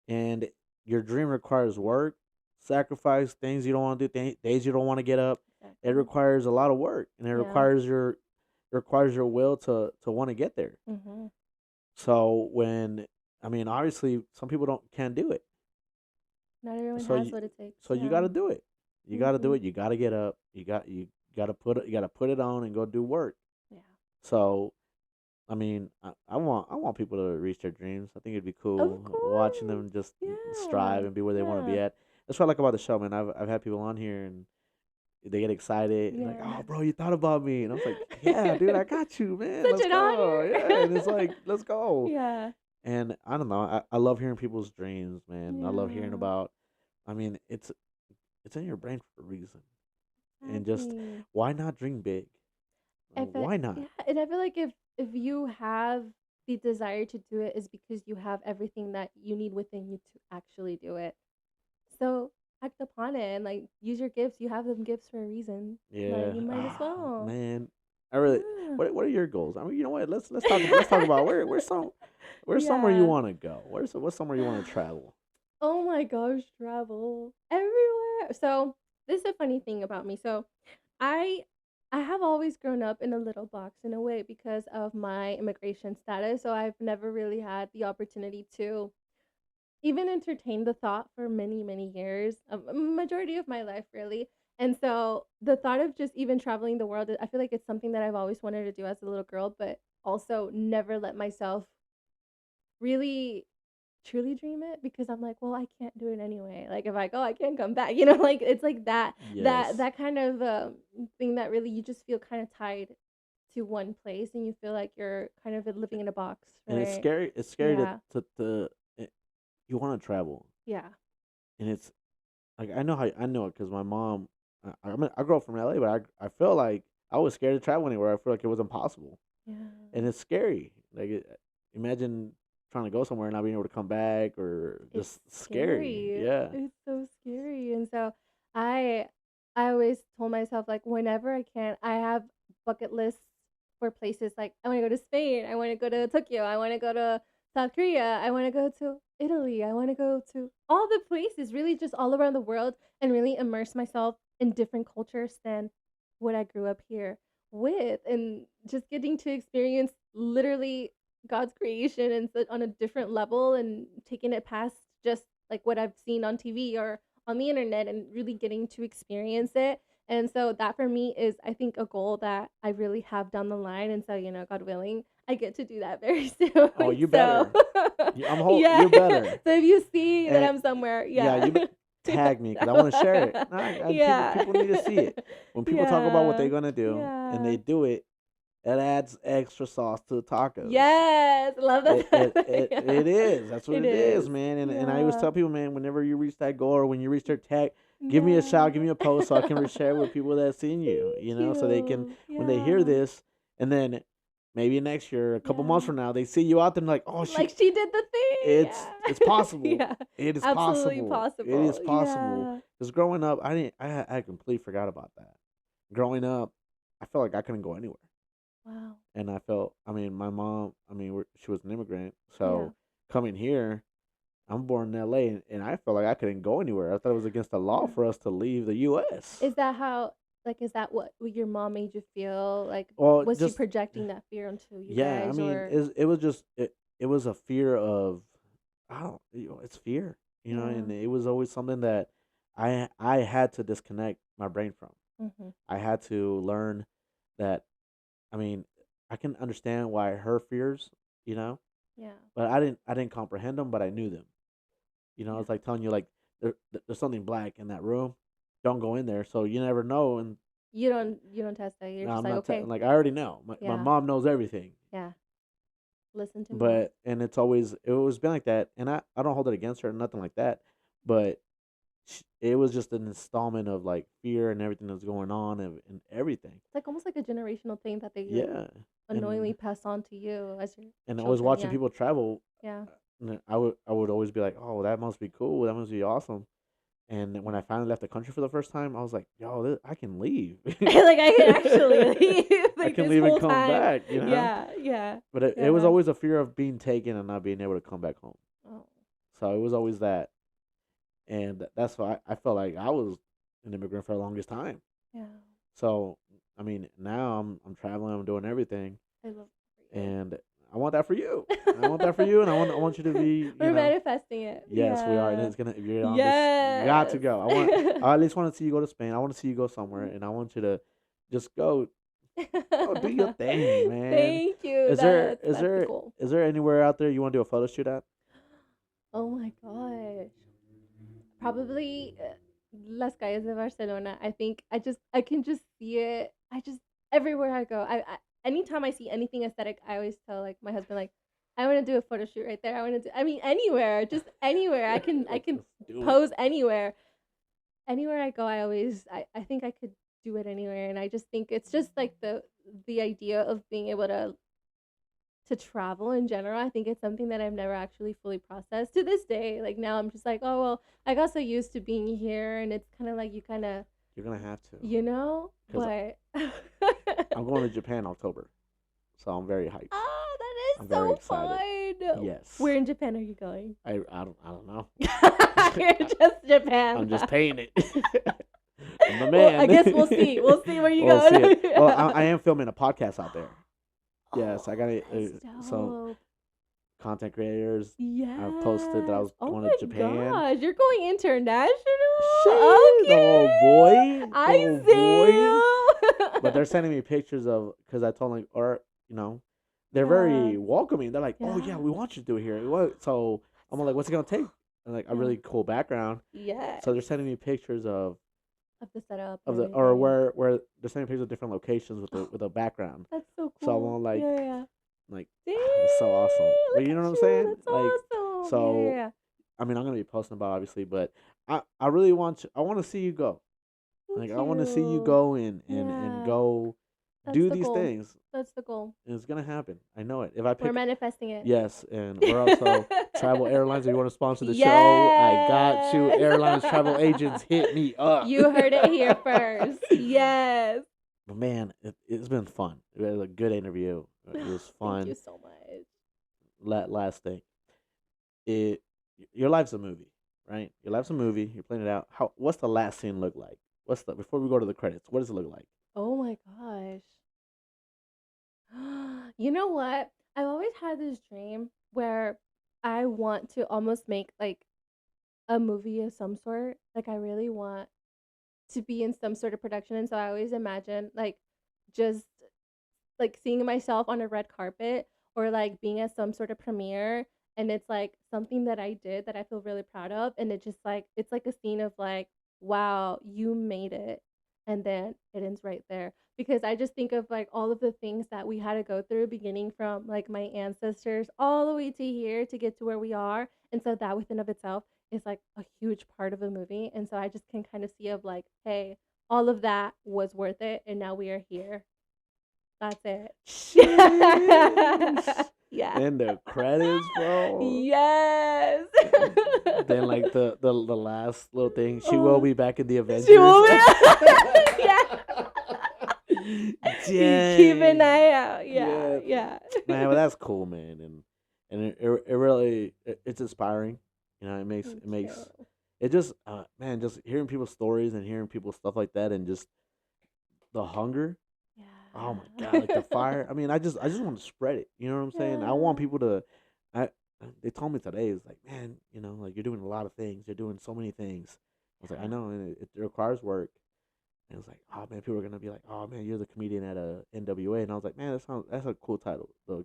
And your dream requires work, sacrifice, things you don't want to do, days you don't want to get up. It Exactly. requires a lot of work, and Yeah. it requires your will to want to get there. Mhm. So when I mean, obviously, some people don't can't do it. Not everyone So has you what it takes. so you got Yeah. to do it. You got to do Mhm. it. You got to get up. You got to put it on and go do work. Yeah. So I mean, I want people to reach their dreams. I think it'd be Of cool watching course. them just strive Yeah. and be where they want to be Yeah. at. That's what I like about the show, man. I've had people on here and they get excited and like, Yeah. "Oh, bro, you thought about me," and I was like, "Yeah, dude, I got you, man. Such Let's an go." Yeah, and it's honor. like, "Let's go." Yeah. And I don't know. I love hearing people's dreams, man. I love hearing Yeah. about. I mean, it's in your brain for a reason, and just Exactly. why not dream big? I feel Why not? yeah, and I feel like if you have the desire to do it is because you have everything that you need within you to actually do it. So act upon it and like use your gifts. You have them gifts for a reason. Like Yeah. you might as Ah, well. man. I really. Yeah. What are your goals? I mean, you know what? Let's talk about where's somewhere you Yeah. want to go. What's somewhere you want to travel? Oh my gosh, travel everywhere. So this is a funny thing about me. So I I have always grown up in a little box in a way because of my immigration status. So I've never really had the opportunity to even entertain the thought for many, many years, a majority of my life, really. And so the thought of just even traveling the world, I feel like it's something that I've always wanted to do as a little girl, but also never let myself really truly dream it because I'm like, well, I can't do it anyway. Like if I go, I can't come back. Like it's like Yes. that kind of thing that really you just feel kind of tied to one place and you feel like you're kind of living in a box, And it's right? scary. It's scary Yeah. to you want to travel, Yeah. and it's like I know it because my mom. I grew up from LA, but I feel like I was scared to travel anywhere. I feel like it was impossible, Yeah. and it's scary. Imagine trying to go somewhere and not being able to come back, or It's just scary. scary. Yeah. It's so scary. And so I I always told myself like whenever I can, I have bucket lists for places like I want to go to Spain, I want to go to Tokyo, I want to go to South Korea, I want to go to Italy, I want to go to all the places, really just all around the world and really immerse myself in different cultures than what I grew up here with, and just getting to experience literally God's creation and on a different level, and taking it past just like what I've seen on TV or on the internet, and really getting to experience it. And so that for me is, I think, a goal that I really have down the line. And so, God willing, I get to do that very Oh, soon. you So, better. yeah. You better. So if you see that And I'm somewhere, yeah, yeah. tag me because I want to share it. No, Yeah. people need to see it. When people talk about what they're Yeah. gonna do and they Yeah. do it, it adds extra sauce to the tacos. Yes. Love that. It Yeah. is. That's what It it is, is. man. And I always Yeah. tell people, man, whenever you reach that goal or when you reach their tag, give me a shout, give Yeah. me a post so I can reshare with people that have seen you. Thank So they can you. when they hear Yeah. this, and then maybe next year, a couple months Yeah. from now, they see you out there and like, oh, Like she did the thing. it's Yeah. possible. Yeah. It is Absolutely possible. It is possible. possible. Yeah. Because growing up, I completely forgot about that. Growing up, I felt like I couldn't go anywhere. Wow. And I felt, I mean, my mom, I mean, she was an immigrant. Yeah. So coming here, I'm born in LA, and I felt like I couldn't go anywhere. I thought it was against the law Yeah. for us to leave the U.S. Is that how, like, is that what your mom made you feel? Like, Well, was she just, projecting that fear onto you yeah, I guys, mean, or? it was just, it was a fear of, I don't, it's fear, Yeah. and it was always something that I had to disconnect my brain from. Mm-hmm. I had to learn that, I mean, I can understand why her fears, you know, Yeah. but I didn't comprehend them, but I knew them. Yeah. It's like telling you like there's something black in that room. Don't go in there. So you never know. And You don't test that. You're no, just I'm like, not okay. like I already know. My Yeah. mom knows everything. Yeah. Listen to me. But and it was been like that. And I don't hold it against her, nothing like that. But it was just an installment of like fear and everything that's going on and everything. It's like almost like a generational thing that they like Yeah. unknowingly pass on to you as your And I was children. watching Yeah. people travel. Yeah. And I would always be like, oh, that must be cool. That must be awesome. And when I finally left the country for the first time, I was like, yo, I can leave. Like I can actually leave I like can this leave and whole come time. back, Yeah. Yeah. But it was Yeah. always a fear of being taken and not being able to come back home. Oh. So it was always that. And that's why I felt like I was an immigrant for the longest time. Yeah. So, I mean, now I'm traveling, I'm doing everything. I love that for you. And I want that for you. I want that for you, and I want you to be, We're manifesting it. Yes, we are, and Yeah. it's gonna. If you're on this, you got to Yes. go. I at least want to see you go to Spain. I want to see you go somewhere, and I want you to just go. Go do your thing, man. Thank you. That's the goal. Is there anywhere out there you want to do a photo shoot at? Oh my gosh. Probably Las Calles de Barcelona. I think I can just see it. Everywhere I go. Anytime I see anything aesthetic, I always tell like my husband like I want to do a photo shoot right there. I mean anywhere, just anywhere. I can Do it. pose anywhere. Anywhere I go, I think I could do it anywhere, and I just think it's just like the idea of being able to travel in general. I think it's something that I've never actually fully processed to this day. Like now I'm just like, oh well, I got so used to being here, and it's kind of like You're gonna have to. 'Cause but I'm going to Japan October, so I'm very hyped. oh, that I'm is very so excited. fun. Yes. Where in Japan are you going? I don't know. You're just Japan. I'm just paying it. I'm the man. Well, I guess we'll see. We'll see where you We'll go. see it. Well, I am filming a podcast out there. Yes, I got That's some dope. content creators. Yes. I've posted that I was Oh going my to Japan. gosh, you're going international. Sheesh, Okay. oh boy, I oh see boy. you. But they're sending me pictures of because I told them like, or they're Yeah. very welcoming. They're like, oh yeah, Yeah. we want you to do it here. What? So I'm like, what's it gonna take? And like a Yeah. really cool background. Yes. So they're sending me pictures of Of the setup. of and the or everything. where they're sending pictures of different locations with a background. That's so So I'm cool. all like, Yeah. like Dang, it's so awesome. But look you know at what I'm you. saying? That's Like awesome. so. Yeah. I mean, I'm gonna be posting about it, obviously, but I really want you. I want to see you go. Thank Like I want to see you you. go and Yeah. go That's do the these goal. things. That's the goal. And it's gonna happen. I know it. If I We're pick manifesting it. yes, and we're also Travel Airlines. If you want to sponsor the show, I got you. Yes. Airlines travel agents, hit me up. You heard it here first. Yes. But man, it's been fun. It was a good interview. It was Thank fun. you so much. Last thing, your life's a movie, right? Your life's a movie. You're playing it out. What's the last scene look like? Before we go to the credits? What does it look like? Oh my gosh. You know what? I've always had this dream where I want to almost make like a movie of some sort. Like I really want to be in some sort of production, and so I always imagine like just like seeing myself on a red carpet or like being at some sort of premiere, and it's like something that I did that I feel really proud of, and it just like it's like a scene of like, wow, you made it, and then it ends right there. Because I just think of like all of the things that we had to go through, beginning from like my ancestors all the way to here to get to where we are, and so that within of itself is like a huge part of a movie, and so I just can kind of see of like, hey, all of that was worth it, and now we are here. That's it. Sheesh. Yeah. And the credits, bro. Yes. Then like the last little thing, she will Oh, be back in the she Avengers. will be. Yeah. You keep an Dang. eye out. Yeah. Yeah. Yeah. Man, well that's cool, man. And it really it's inspiring. You know, Thank it makes you. it just man, just hearing people's stories and hearing people's stuff like that and just the hunger. Oh my god, like the Yeah. fire. I mean, I just want to spread it. You know what I'm saying? I want Yeah. people to. I they told me today it's like, man, you know, like you're doing a lot of things. You're doing so many things. I was like, I Yeah. know, and it requires work. And it was like, oh man, people are gonna be like, oh man, you're the comedian at a NWA, and I was like, man, that's a cool title, the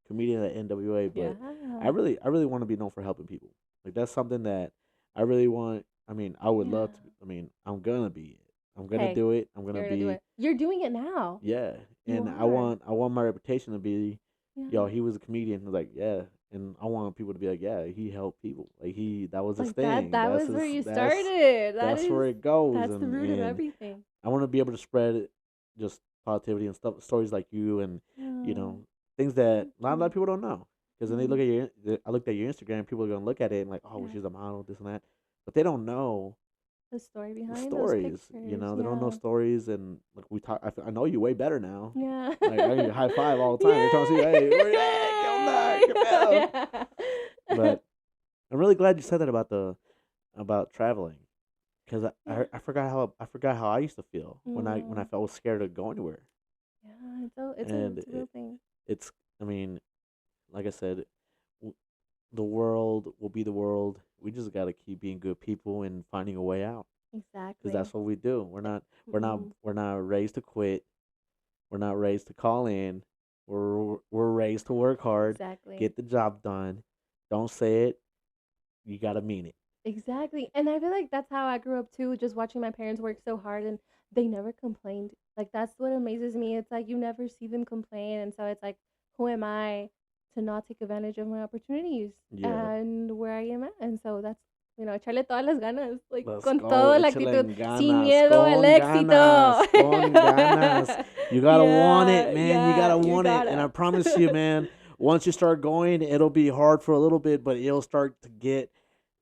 comedian at NWA. Yeah. But I really want to be known for helping people. Like that's something that I really want. I mean, I would Yeah. love to. I mean, I'm gonna be it. I'm gonna Hey, do it. I'm gonna you're gonna do be it. You're doing it now. yeah, You and are. I want my reputation to be, yo, Yeah. he was a comedian. I was like, yeah, and I want people to be like, yeah, he helped people. Like he that was his Like that. thing. That That's was his. where you started. That's where it goes, That's the root of and everything. I want to be able to spread just positivity and stuff, stories like you, and you Oh, know things that thank not a lot of you. people don't know. Because then they look Mm, at I looked at your Instagram. People are gonna look at it and like, oh, well, yeah. she's a model, this and that, but they don't know The story the behind those stories. You pictures. know, they don't know Yeah. stories, and like we talk. I know you way better now. Yeah. Like I give you a high five all the time. Every time I see you, hey, where you at? Come back, Yay! come out. Yeah. But I'm really glad you said that about traveling, because Yeah. I forgot how I used to feel when I Mm, felt scared to go anywhere, yeah, and it's a real thing. it's I mean, like I said, w- the world will be the world. We just gotta keep being good people and finding a way out, because Exactly. that's what we do. Mm, We're not raised to quit. We're not raised to call in. We're raised to work hard, exactly. get the job done. Don't say it. You gotta mean it. Exactly. And I feel like that's how I grew up too, just watching my parents work so hard and they never complained. Like that's what amazes me. It's like you never see them complain. And so it's like, who am I to not take advantage of my opportunities Yeah. and where I am at? And so that's, echarle todas las ganas, like Let's con go. toda la Échale actitud, en sin ganas. miedo al Con éxito. ganas. Con ganas. You gotta want Yeah, it, man. You yeah, gotta you want it. And I gotta. promise you, man, once you start going, it'll be hard for a little bit, but it'll start to get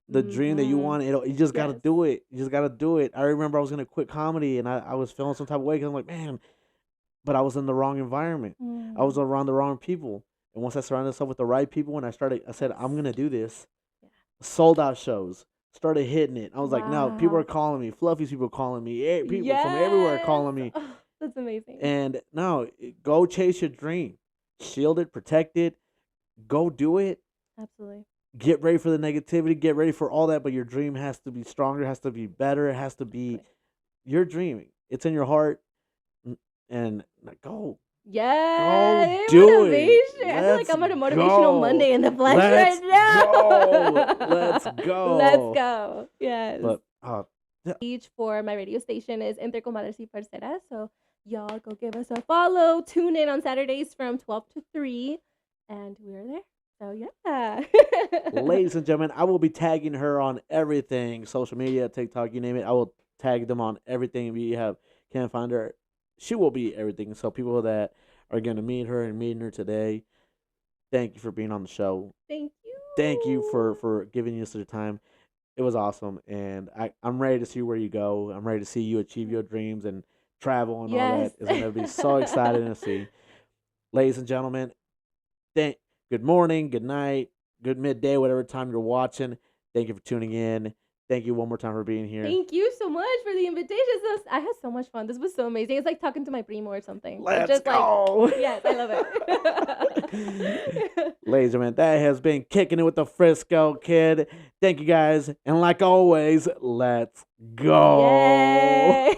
the dream that you Mm-hmm. want. You just gotta Yes. do it. You just gotta do it. I remember I was gonna quit comedy and I was feeling some type of way because I'm like, man, but I was in the wrong environment. I was Mm, around the wrong people. And once I surrounded myself with the right people and I said, yes. I'm gonna do this. Yeah. Sold out shows. Started hitting it. I was like, no, people are Wow. calling me. Fluffy's people calling me. People from everywhere are Yes. calling me. Oh, that's amazing. And no, go chase your dream. Shield it, protect it, go do it. Absolutely. Get ready for the negativity, get ready for all that, but your dream has to be stronger, has to be better, it has to be Exactly. your dream. It's in your heart, and like, go Yay, do it. motivation. I feel like Let's I'm on a motivational go. Monday in the flesh right Let's go. now. Let's Let's go. go. Yes. But yeah, Each for my radio station is Entre Comadres y Parceras. So y'all go give us a follow. Tune in on Saturdays from 12 to 3. And we're there. So yeah. ladies and gentlemen, I will be tagging her on everything, social media, TikTok, you name it. I will tag them on everything we have. Can't find her. She will be everything. So people that are gonna meet her and meeting her today, thank you for being on the show. Thank Thank you you. for giving us your time. It was awesome, and I'm ready to see where you go. I'm ready to see you achieve your dreams and travel and all Yes. that. It's gonna be so exciting to see. Ladies and gentlemen, thank good morning, good night, good midday, whatever time you're watching. Thank you for tuning in. Thank you one more time for being here. Thank you so much for the invitation. I had so much fun. This was so amazing. It's like talking to my primo or something. Let's just go. Like, yes, I love it. Ladies and gentlemen, that has been Kicking It with the Frisco Kid. Thank you guys. And like always, let's go. Yay.